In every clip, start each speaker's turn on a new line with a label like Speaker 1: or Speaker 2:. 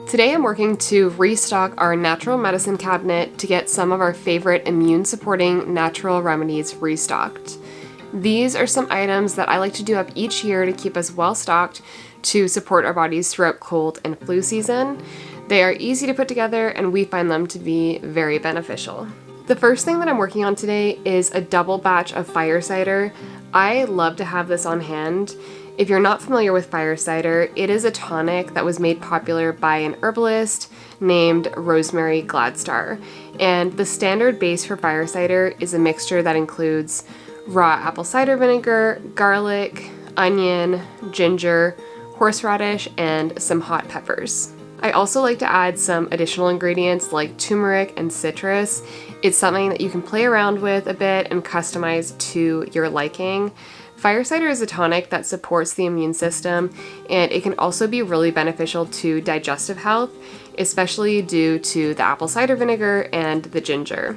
Speaker 1: Today I'm working to restock our natural medicine cabinet to get some of our favorite immune-supporting natural remedies restocked. These are some items that I like to do up each year to keep us well stocked to support our bodies throughout cold and flu season. They are easy to put together and we find them to be very beneficial. The first thing that I'm working on today is a double batch of Fire Cider. I love to have this on hand. If you're not familiar with Fire Cider, it is a tonic that was made popular by an herbalist named Rosemary Gladstar. And the standard base for Fire Cider is a mixture that includes raw apple cider vinegar, garlic, onion, ginger, horseradish, and some hot peppers. I also like to add some additional ingredients like turmeric and citrus. It's something that you can play around with a bit and customize to your liking. Fire Cider is a tonic that supports the immune system, and it can also be really beneficial to digestive health, especially due to the apple cider vinegar and the ginger.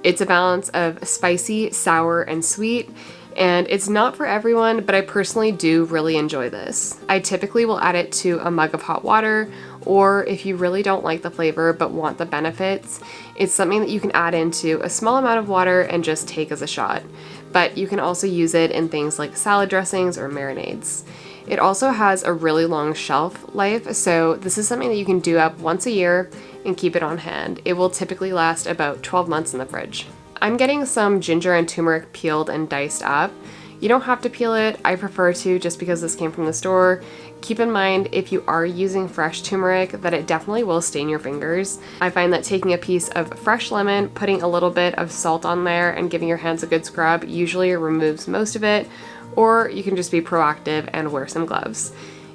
Speaker 1: It's a balance of spicy, sour, and sweet, and it's not for everyone, but I personally do really enjoy this. I typically will add it to a mug of hot water, or if you really don't like the flavor but want the benefits, it's something that you can add into a small amount of water and just take as a shot. But you can also use it in things like salad dressings or marinades. It also has a really long shelf life, so this is something that you can do up once a year and keep it on hand. It will typically last about 12 months in the fridge. I'm getting some ginger and turmeric peeled and diced up. You don't have to peel it, I prefer to just because this came from the store. Keep in mind, if you are using fresh turmeric, that it definitely will stain your fingers. I find that taking a piece of fresh lemon, putting a little bit of salt on there, and giving your hands a good scrub usually removes most of it, or you can just be proactive and wear some gloves.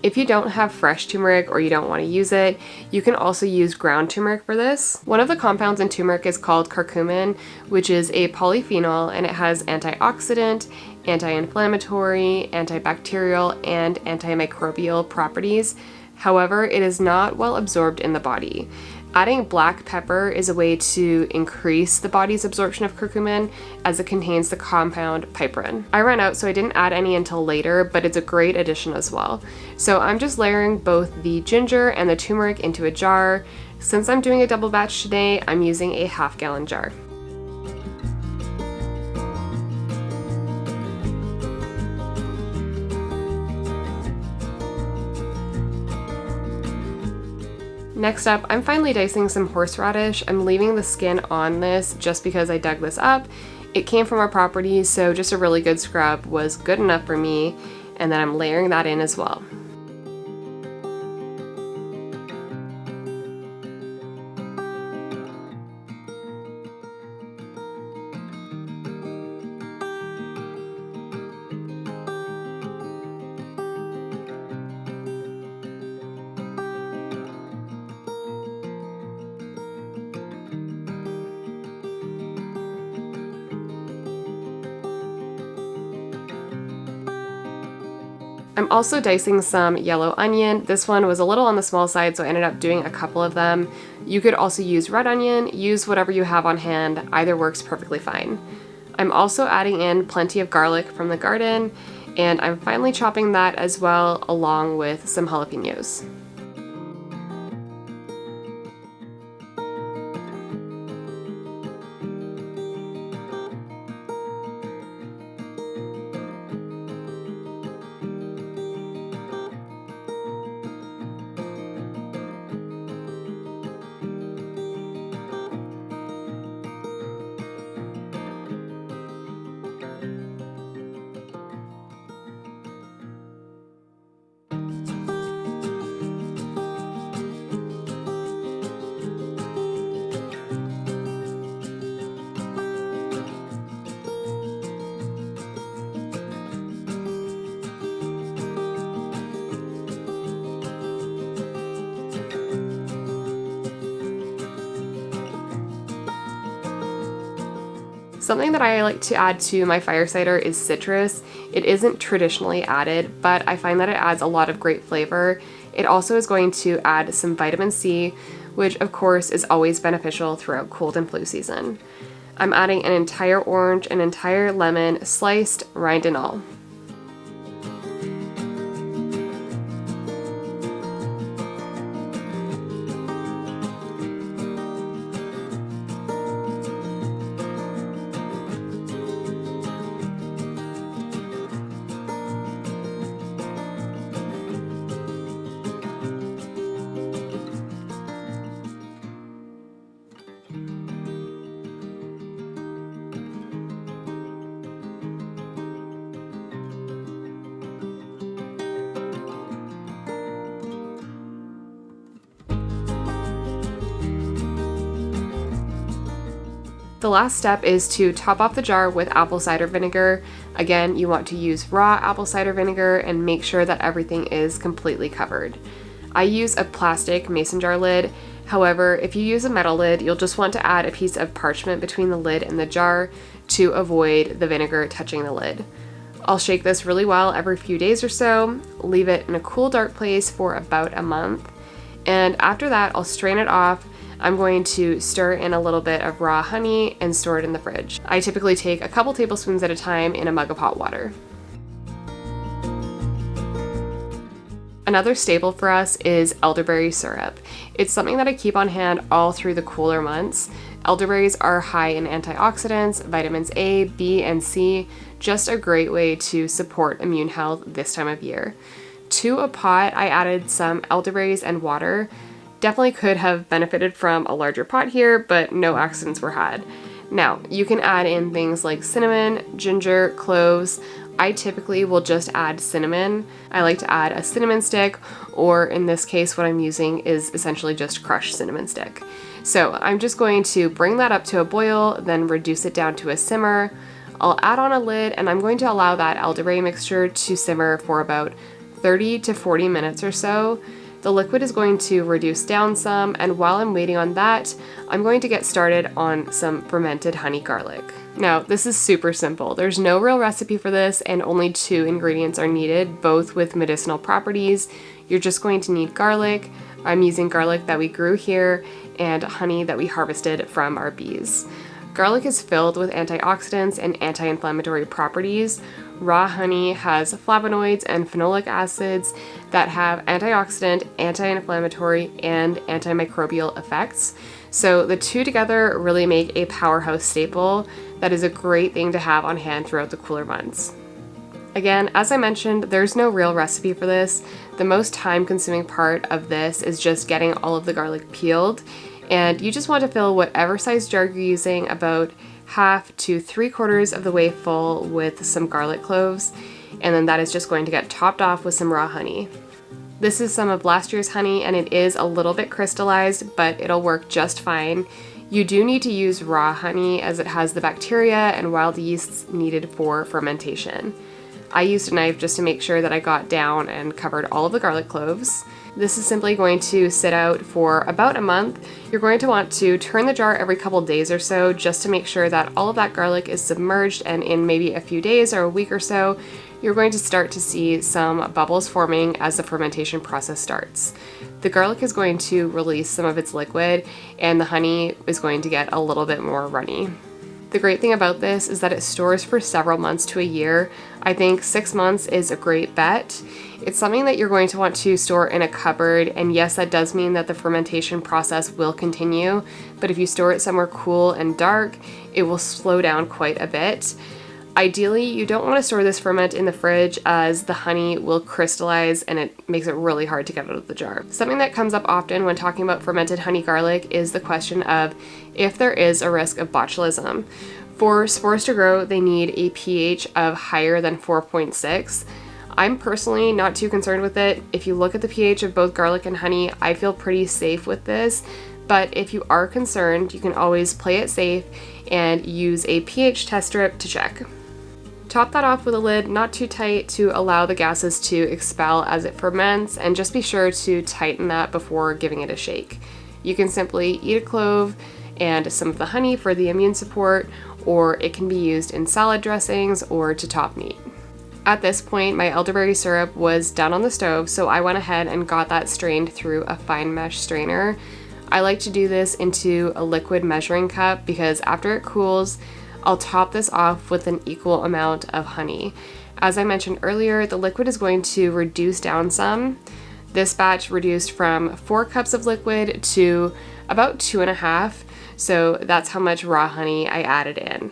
Speaker 1: If you don't have fresh turmeric or you don't want to use it, you can also use ground turmeric for this. One of the compounds in turmeric is called curcumin, which is a polyphenol, and it has antioxidant, anti-inflammatory, antibacterial, and antimicrobial properties. However, it is not well absorbed in the body. Adding black pepper is a way to increase the body's absorption of curcumin, as it contains the compound piperine. I ran out, so I didn't add any until later, but it's a great addition as well. So I'm just layering both the ginger and the turmeric into a jar. Since I'm doing a double batch today, I'm using a half-gallon jar. Next up, I'm finally dicing some horseradish. I'm leaving the skin on this just because I dug this up. It came from our property, so just a really good scrub was good enough for me, and then I'm layering that in as well. I'm also dicing some yellow onion. This one was a little on the small side, so I ended up doing a couple of them. You could also use red onion, use whatever you have on hand, either works perfectly fine. I'm also adding in plenty of garlic from the garden, and I'm finally chopping that as well, along with some jalapeños. Something that I like to add to my Fire Cider is citrus. It isn't traditionally added, but I find that it adds a lot of great flavor. It also is going to add some vitamin C, which of course is always beneficial throughout cold and flu season. I'm adding an entire orange, an entire lemon, sliced, rind and all. The last step is to top off the jar with apple cider vinegar. Again, you want to use raw apple cider vinegar and make sure that everything is completely covered. I use a plastic mason jar lid. However, if you use a metal lid, you'll just want to add a piece of parchment between the lid and the jar to avoid the vinegar touching the lid. I'll shake this really well every few days or so, leave it in a cool, dark place for about a month, and after that, I'll strain it off. I'm going to stir in a little bit of raw honey and store it in the fridge. I typically take a couple tablespoons at a time in a mug of hot water. Another staple for us is elderberry syrup. It's something that I keep on hand all through the cooler months. Elderberries are high in antioxidants, vitamins A, B, and C, just a great way to support immune health this time of year. To a pot, I added some elderberries and water. Definitely could have benefited from a larger pot here, but no accidents were had. Now, you can add in things like cinnamon, ginger, cloves. I typically will just add cinnamon. I like to add a cinnamon stick, or in this case, what I'm using is essentially just crushed cinnamon stick. So I'm just going to bring that up to a boil, then reduce it down to a simmer. I'll add on a lid, and I'm going to allow that elderberry mixture to simmer for about 30 to 40 minutes or so. The liquid is going to reduce down some, and while I'm waiting on that, I'm going to get started on some fermented honey garlic. Now, this is super simple. There's no real recipe for this, and only 2 ingredients are needed, both with medicinal properties. You're just going to need garlic. I'm using garlic that we grew here, and honey that we harvested from our bees. Garlic is filled with antioxidants and anti-inflammatory properties. Raw honey has flavonoids and phenolic acids that have antioxidant, anti-inflammatory, and antimicrobial effects. So the two together really make a powerhouse staple that is a great thing to have on hand throughout the cooler months. Again, as I mentioned, there's no real recipe for this. The most time-consuming part of this is just getting all of the garlic peeled, and you just want to fill whatever size jar you're using about half to 3/4 of the way full with some garlic cloves, and then that is just going to get topped off with some raw honey. This is some of last year's honey, and it is a little bit crystallized, but it'll work just fine. You do need to use raw honey as it has the bacteria and wild yeasts needed for fermentation. I used a knife just to make sure that I got down and covered all of the garlic cloves. This is simply going to sit out for about a month. You're going to want to turn the jar every couple days or so just to make sure that all of that garlic is submerged, and in maybe a few days or a week or so, you're going to start to see some bubbles forming as the fermentation process starts. The garlic is going to release some of its liquid, and the honey is going to get a little bit more runny. The great thing about this is that it stores for several months to a year. I think 6 months is a great bet. It's something that you're going to want to store in a cupboard, and yes, that does mean that the fermentation process will continue, but if you store it somewhere cool and dark, it will slow down quite a bit. Ideally, you don't want to store this ferment in the fridge as the honey will crystallize and it makes it really hard to get out of the jar. Something that comes up often when talking about fermented honey garlic is the question of if there is a risk of botulism. For spores to grow, they need a pH of higher than 4.6. I'm personally not too concerned with it. If you look at the pH of both garlic and honey, I feel pretty safe with this. But if you are concerned, you can always play it safe and use a pH test strip to check. Top that off with a lid not too tight to allow the gases to expel as it ferments, and just be sure to tighten that before giving it a shake. You can simply eat a clove and some of the honey for the immune support, or it can be used in salad dressings or to top meat. At this point, my elderberry syrup was done on the stove, so I went ahead and got that strained through a fine mesh strainer. I like to do this into a liquid measuring cup because after it cools, I'll top this off with an equal amount of honey. As I mentioned earlier, the liquid is going to reduce down some. This batch reduced from 4 cups of liquid to about 2.5, so that's how much raw honey I added in.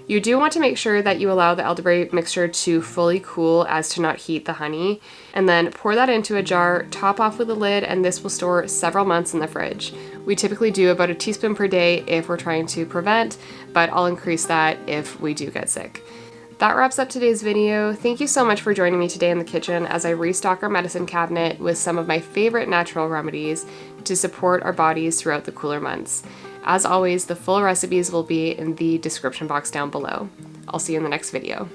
Speaker 1: You do want to make sure that you allow the elderberry mixture to fully cool as to not heat the honey, and then pour that into a jar, top off with a lid, and this will store several months in the fridge. We typically do about a teaspoon per day if we're trying to prevent, but I'll increase that if we do get sick. That wraps up today's video. Thank you so much for joining me today in the kitchen as I restock our medicine cabinet with some of my favorite natural remedies to support our bodies throughout the cooler months. As always, the full recipes will be in the description box down below. I'll see you in the next video.